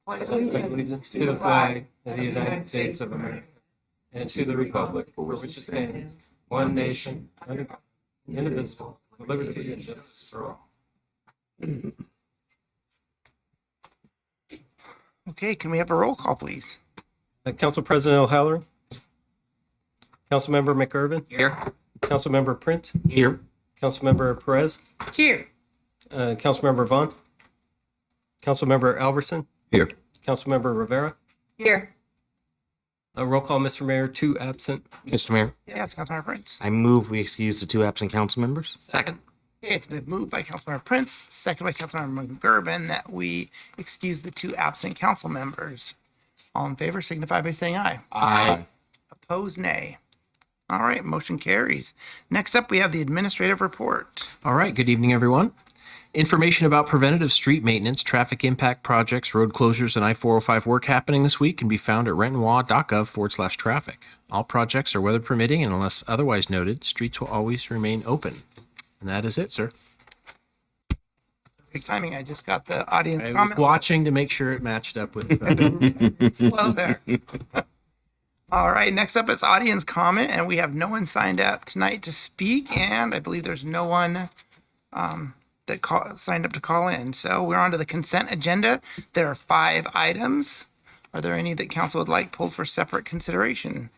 allegiance to the flag of the United States of America and to the republic for which it stands, one nation, under God, indivisible, with liberty and justice for all. Okay, can we have a roll call, please? Council President O'Halloran. Councilmember McIrvin. Here. Councilmember Prince. Here. Councilmember Perez. Here. Councilmember Vaughn. Councilmember Albertson. Here. Councilmember Rivera. Here. Roll call, Mr. Mayor, 2 absent. Mr. Mayor, Yes, Councilmember Prince. I move we excuse the 2 absent council members. Second. Okay, it's been moved by Councilmember Prince, second by Councilmember McGurven, that we excuse the 2 absent council members. All in favor signify by saying aye. Aye. Opposed, nay. All right, motion carries. Next up, we have the administrative report. All right, good evening, everyone. Information about preventative street maintenance, traffic impact projects, road closures, and I-405 work happening this week can be found at rentonwa.gov/traffic. All projects are weather permitting, and unless otherwise noted, streets will always remain open. And that is it, sir. Big timing, I just got the audience I was comment. watching to make sure it matched up with. Slow there. All right, next up is audience comment, and we have no one signed up tonight to speak, and I believe there's no one signed up to call in. So we're on to the consent agenda. There are 5 items. Are there any that council would like pulled for separate consideration?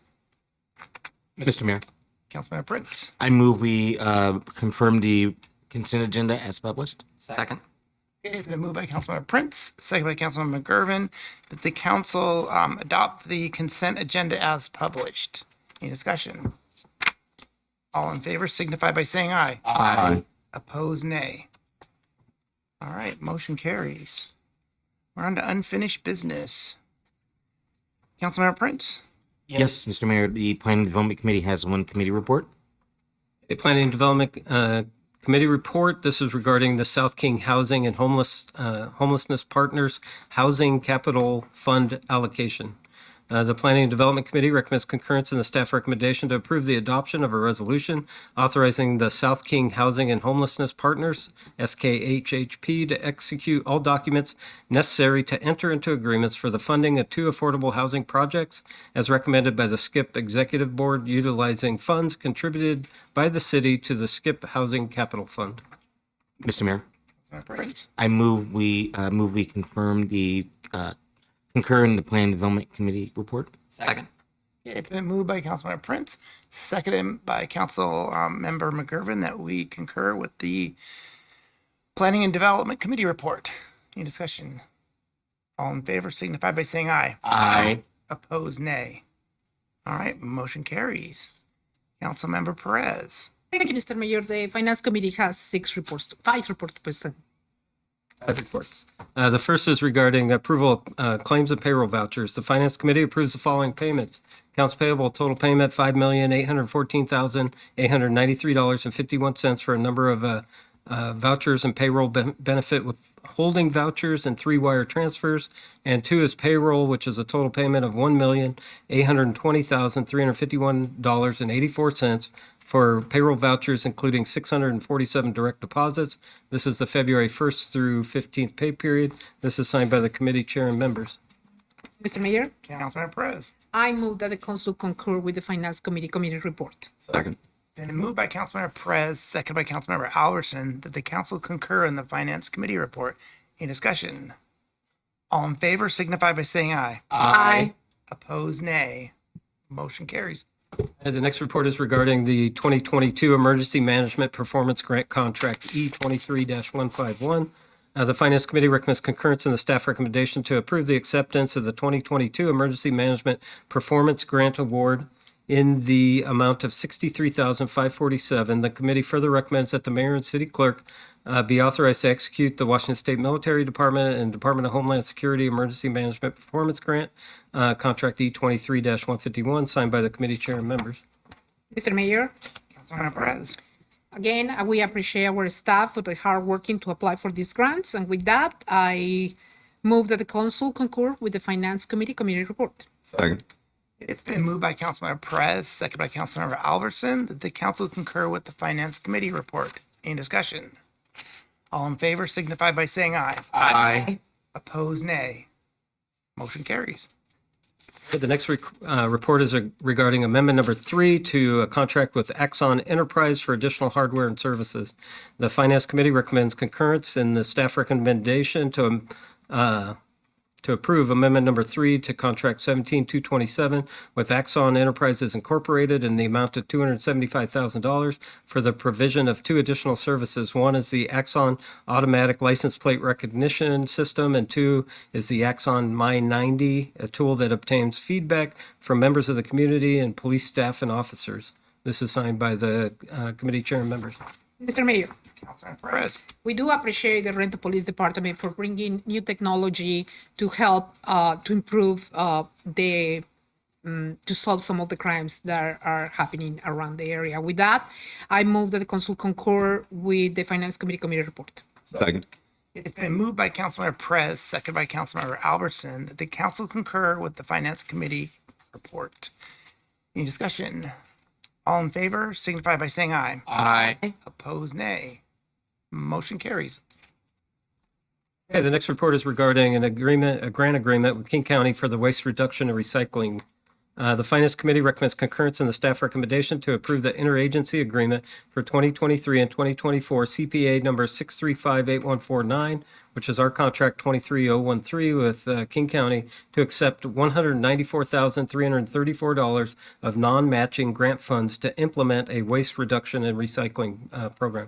Mr. Mayor, Councilmember Prince. I move we confirm the consent agenda as published. Second. Okay, it's been moved by Councilmember Prince, second by Councilmember McGurven, that the council adopt the consent agenda as published. Any discussion? All in favor signify by saying aye. Aye. Opposed, nay. All right, motion carries. We're on to unfinished business. Councilmember Prince. Yes, Mr. Mayor, the Planning and Development Committee has 1 committee report. A Planning and Development Committee report. This is regarding the South King Housing and Homelessness Partners Housing Capital Fund allocation. The Planning and Development Committee recommends concurrence in the staff recommendation to approve the adoption of a resolution authorizing the South King Housing and Homelessness Partners, SKHHP, to execute all documents necessary to enter into agreements for the funding of 2 affordable housing projects as recommended by the SKIP Executive Board, utilizing funds contributed by the city to the SKIP Housing Capital Fund. Mr. Mayor, Councilmember Prince. I move we confirm the concur in the Planning and Development Committee report. Second. Okay, it's been moved by Councilmember Prince, seconded by Council Member McGurven, that we concur with the Planning and Development Committee report. Any discussion? All in favor signify by saying aye. Aye. Opposed, nay. All right, motion carries. Councilmember Perez. Thank you, Mr. Mayor. The Finance Committee has 5 reports to present. 5 reports. The first is regarding approval of claims and payroll vouchers. The Finance Committee approves the following payments. Accounts payable, total payment $5,814,893.51 for a number of vouchers and payroll benefit withholding vouchers and 3 wire transfers. And 2 is payroll, which is a total payment of $1,820,351.84 for payroll vouchers, including 647 direct deposits. This is the February 1st through 15th pay period. This is signed by the committee chair and members. Mr. Mayor, Councilmember Perez. I move that the council concur with the Finance Committee report. Second. Been moved by Councilmember Perez, seconded by Councilmember Albertson, that the council concur in the Finance Committee report. Any discussion? All in favor signify by saying aye. Aye. Opposed, nay. Motion carries. The next report is regarding the 2022 Emergency Management Performance Grant Contract E23-151. The Finance Committee recommends concurrence in the staff recommendation to approve the acceptance of the 2022 Emergency Management Performance Grant Award in the amount of $63,547. The committee further recommends that the mayor and city clerk be authorized to execute the Washington State Military Department and Department of Homeland Security Emergency Management Performance Grant, Contract E23-151, signed by the committee chair and members. Mr. Mayor, Councilmember Perez. again, we appreciate our staff for the hard working to apply for these grants. And with that, I move that the council concur with the Finance Committee report. Second. It's been moved by Councilmember Perez, second by Councilmember Albertson, that the council concur with the Finance Committee report. Any discussion? All in favor signify by saying aye. Aye. Opposed, nay. Motion carries. Okay, the next report is regarding amendment number 3 to a contract with Axon Enterprise for additional hardware and services. The Finance Committee recommends concurrence in the staff recommendation to approve amendment number 3 to contract 17227 with Axon Enterprises Incorporated in the amount of $275,000 for the provision of 2 additional services. One is the Axon Automatic License Plate Recognition System, and 2 is the Axon My90, a tool that obtains feedback from members of the community and police staff and officers. This is signed by the committee chair and members. Mr. Mayor, Councilmember Perez. we do appreciate the Renton Police Department for bringing new technology to help to improve to solve some of the crimes that are happening around the area. With that, I move that the council concur with the Finance Committee report. Second. It's been moved by Councilmember Perez, second by Councilmember Albertson, that the council concur with the Finance Committee report. Any discussion? All in favor signify by saying aye. Aye. Opposed, nay. Motion carries. Okay, the next report is regarding a grant agreement with King County for the waste reduction and recycling. The Finance Committee recommends concurrence in the staff recommendation to approve the interagency agreement for 2023 and 2024 CPA number 6358149, which is our contract 23013 with King County to accept $194,334 of non-matching grant funds to implement a waste reduction and recycling program.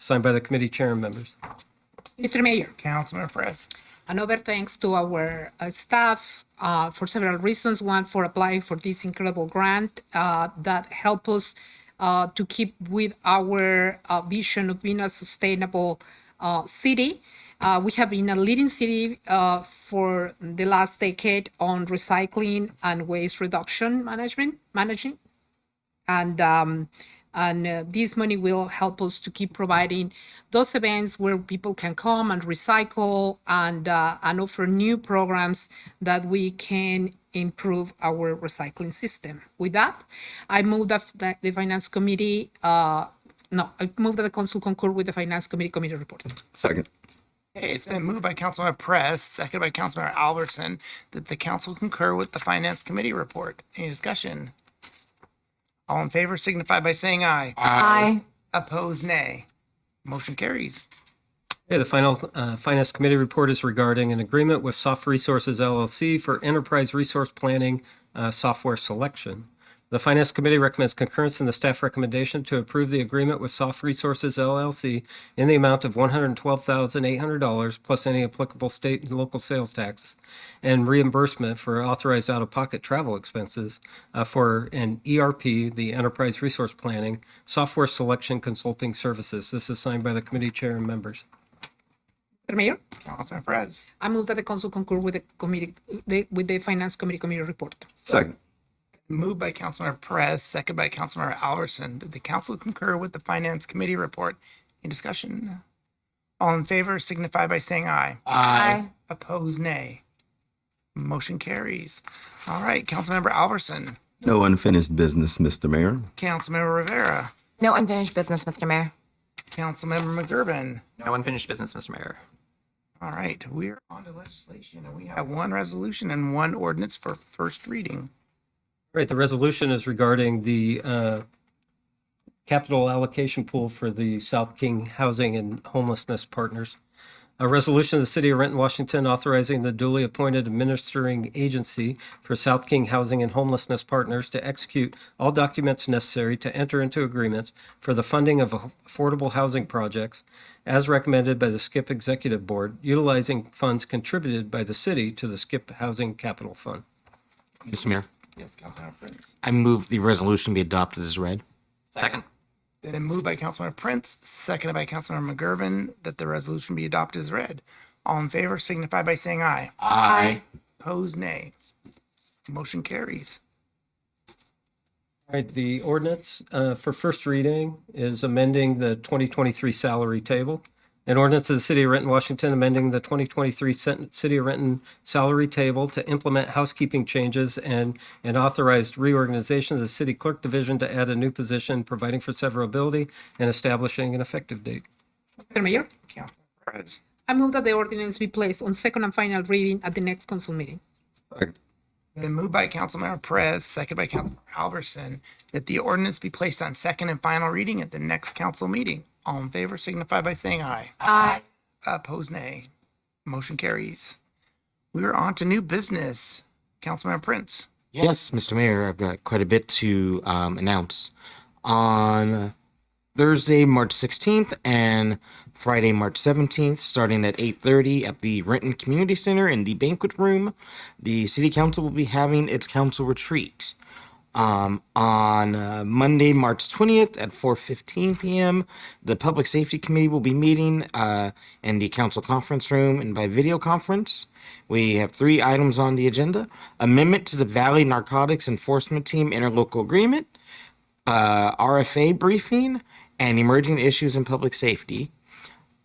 Signed by the committee chair and members. Mr. Mayor, Councilmember Perez. another thanks to our staff for several reasons. One, for applying for this incredible grant that help us to keep with our vision of being a sustainable city. We have been a leading city for the last decade on recycling and waste reduction managing. And this money will help us to keep providing those events where people can come and recycle and offer new programs that we can improve our recycling system. With that, I move that the Finance Committee, I move that the council concur with the Finance Committee report. Second. Okay, it's been moved by Councilmember Perez, second by Councilmember Albertson, that the council concur with the Finance Committee report. Any discussion? All in favor signify by saying aye. Aye. Opposed, nay. Motion carries. Okay, the final Finance Committee report is regarding an agreement with Soft Resources LLC for enterprise resource planning software selection. The Finance Committee recommends concurrence in the staff recommendation to approve the agreement with Soft Resources LLC in the amount of $112,800 plus any applicable state and local sales tax and reimbursement for authorized out-of-pocket travel expenses for an ERP, the Enterprise Resource Planning, Software Selection Consulting Services. This is signed by the committee chair and members. Mr. Mayor, Councilmember Perez. I move that the council concur with the Finance Committee report. Second. Moved by Councilmember Perez, second by Councilmember Albertson, that the council concur with the Finance Committee report. Any discussion? All in favor signify by saying aye. Aye. Opposed, nay. Motion carries. All right, Councilmember Albertson. No unfinished business, Mr. Mayor. Councilmember Rivera. No unfinished business, Mr. Mayor. Councilmember McGurven. No unfinished business, Mr. Mayor. All right, we're on to legislation, and we have one resolution and one ordinance for first reading. Right, the resolution is regarding the capital allocation pool for the South King Housing and Homelessness Partners. A resolution of the City of Renton, Washington, authorizing the duly appointed administering agency for South King Housing and Homelessness Partners to execute all documents necessary to enter into agreements for the funding of affordable housing projects as recommended by the SKIP Executive Board, utilizing funds contributed by the city to the SKIP Housing Capital Fund. Mr. Mayor, Yes, Councilmember Prince. I move the resolution be adopted as read. Second. Been moved by Councilmember Prince, seconded by Councilmember McGurven, that the resolution be adopted as read. All in favor signify by saying aye. Aye. Opposed, nay. Motion carries. All right, the ordinance for first reading is amending the 2023 salary table. An ordinance of the City of Renton, Washington, amending the 2023 City of Renton salary table to implement housekeeping changes and an authorized reorganization of the City Clerk Division to add a new position, providing for severability and establishing an effective date. Mr. Mayor, Councilmember Perez. I move that the ordinance be placed on second and final reading at the next council meeting. Been moved by Councilmember Perez, second by Councilmember Albertson, that the ordinance be placed on second and final reading at the next council meeting. All in favor signify by saying aye. Aye. Opposed, nay. Motion carries. We are on to new business. Councilmember Prince. Yes, Mr. Mayor, I've got quite a bit to announce. On Thursday, March 16th and Friday, March 17th, starting at 8:30 at the Renton Community Center in the banquet room, the City Council will be having its council retreat. On Monday, March 20th at 4:15 p.m., the Public Safety Committee will be meeting in the council conference room and by video conference. We have 3 items on the agenda: amendment to the Valley Narcotics Enforcement Team interlocal agreement, RFA briefing, and emerging issues in public safety.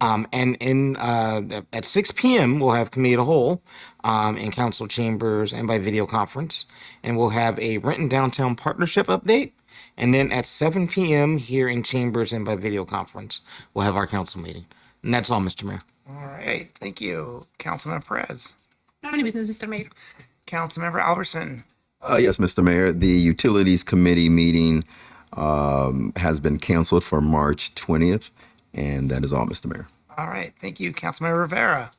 At 6 p.m., we'll have committee of the whole in council chambers and by video conference. And we'll have a Renton Downtown Partnership update. And then at 7 p.m. here in chambers and by video conference, we'll have our council meeting. And that's all, Mr. Mayor. All right, thank you. Councilmember Perez. No new business, Mr. Mayor. Councilmember Albertson. Yes, Mr. Mayor. The Utilities Committee meeting has been canceled for March 20th, and that is all, Mr. Mayor. All right, thank you. Councilmember Rivera.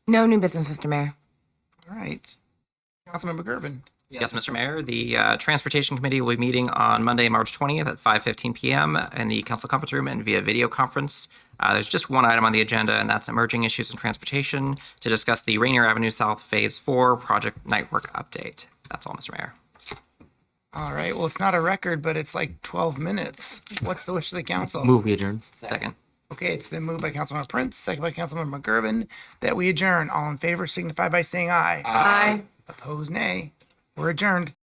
No new business, Mr. Mayor. All right. Councilmember Gervin. Yes, Mr. Mayor. The Transportation Committee will be meeting on Monday, March 20th at 5:15 p.m. in the council conference room and via video conference. There's just one item on the agenda, and that's emerging issues in transportation to discuss the Rainier Avenue South Phase 4 project night work update. That's all, Mr. Mayor. All right, well, it's not a record, but it's like 12 minutes. What's the wish of the council? Move we adjourn. Second. Okay, it's been moved by Councilmember Prince, second by Councilmember McGurven, that we adjourn. All in favor signify by saying aye. Aye. Opposed, nay. We're adjourned.